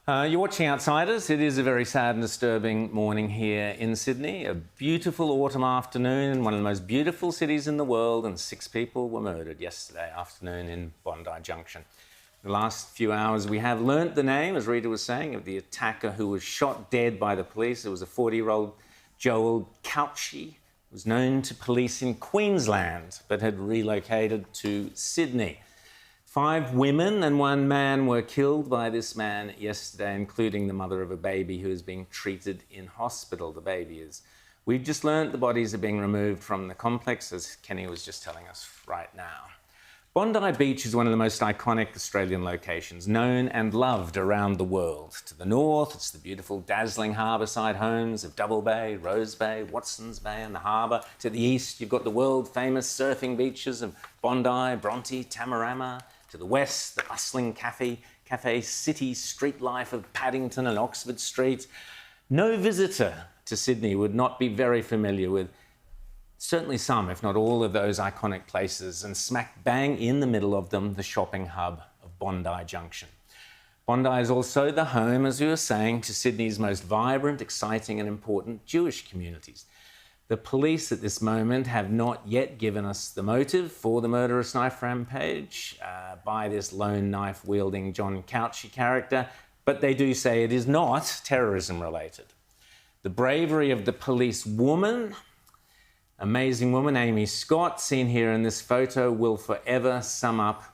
You're watching Outsiders. It is a very sad and disturbing morning here in Sydney. A beautiful autumn afternoon in one of the most beautiful cities in the world, and 6 people were murdered yesterday afternoon in Bondi Junction. The last few hours we have learnt the name, as Rita was saying, of the attacker who was shot dead by the police. It was a 40-year-old Joel Couchy, who was known to police in Queensland but had relocated to Sydney. 5 women and 1 man were killed by this man yesterday, including the mother of a baby who is being treated in hospital. The baby is. We've just learnt the bodies are being removed from the complex, as Kenny was just telling us right now. Bondi Beach is one of the most iconic Australian locations, known and loved around the world. To the north, it's the beautiful, dazzling harbourside homes of Double Bay, Rose Bay, Watsons Bay and the harbour. To the east, you've got the world-famous surfing beaches of Bondi, Bronte, Tamarama. To the west, the bustling cafe city street life of Paddington and Oxford Street. No visitor to Sydney would not be very familiar with certainly some, if not all, of those iconic places, and smack bang in the middle of them, the shopping hub of Bondi Junction. Bondi is also the home, as we were saying, to Sydney's most vibrant, exciting and important Jewish communities. The police at this moment have not yet given us the motive for the murderous knife rampage by this lone knife-wielding John Couchy character, but they do say it is not terrorism-related. The bravery of the police woman, amazing woman, Amy Scott, seen here in this photo, will forever sum up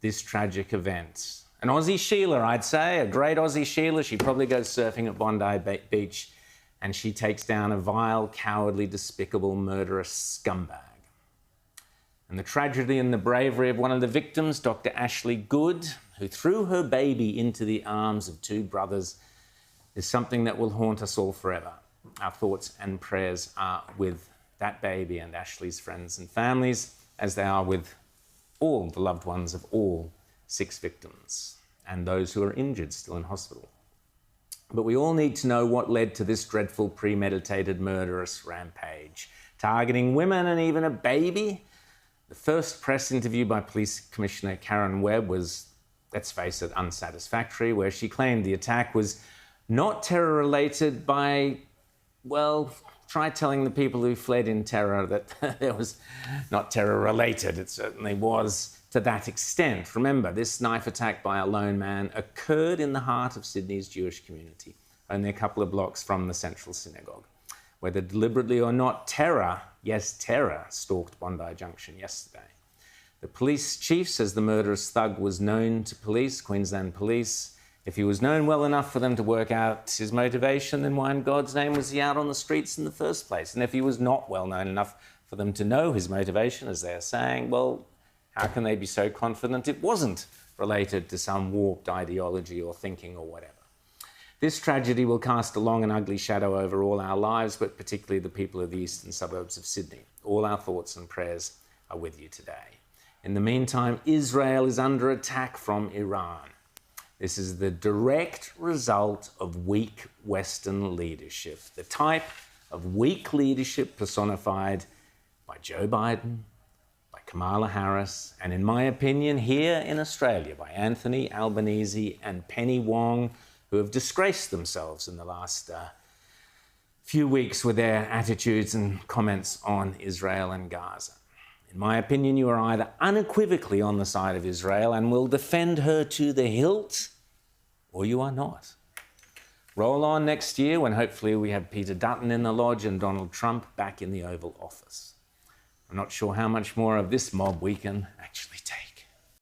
this tragic event. An Aussie Sheila, I'd say, a great Aussie Sheila. She probably goes surfing at Bondi Beach, and she takes down a vile, cowardly, despicable, murderous scumbag. And the tragedy and the bravery of one of the victims, Dr. Ashley Good, who threw her baby into the arms of 2 brothers, is something that will haunt us all forever. Our thoughts and prayers are with that baby and Ashley's friends and families, as they are with all the loved ones of all 6 victims, and those who are injured still in hospital. But we all need to know what led to this dreadful, premeditated, murderous rampage, targeting women and even a baby. The first press interview by Police Commissioner Karen Webb was, let's face it, unsatisfactory, where she claimed the attack was not terror-related by, well, try telling the people who fled in terror that it was not terror-related. It certainly was to that extent. Remember, this knife attack by a lone man occurred in the heart of Sydney's Jewish community, only a couple of blocks from the Central Synagogue. Whether deliberately or not, terror, yes, terror, stalked Bondi Junction yesterday. The police chief says the murderous thug was known to police, Queensland Police. If he was known well enough for them to work out his motivation, then why in God's name was he out on the streets in the first place? And if he was not well known enough for them to know his motivation, as they're saying, well, how can they be so confident it wasn't related to some warped ideology or thinking or whatever? This tragedy will cast a long and ugly shadow over all our lives, but particularly the people of the eastern suburbs of Sydney. All our thoughts and prayers are with you today. In the meantime, Israel is under attack from Iran. This is the direct result of weak Western leadership, the type of weak leadership personified by Joe Biden, by Kamala Harris, and in my opinion, here in Australia, by Anthony Albanese and Penny Wong, who have disgraced themselves in the last few weeks with their attitudes and comments on Israel and Gaza. In my opinion, you are either unequivocally on the side of Israel and will defend her to the hilt, or you are not. Roll on next year when hopefully we have Peter Dutton in the lodge and Donald Trump back in the Oval Office. I'm not sure how much more of this mob we can actually take.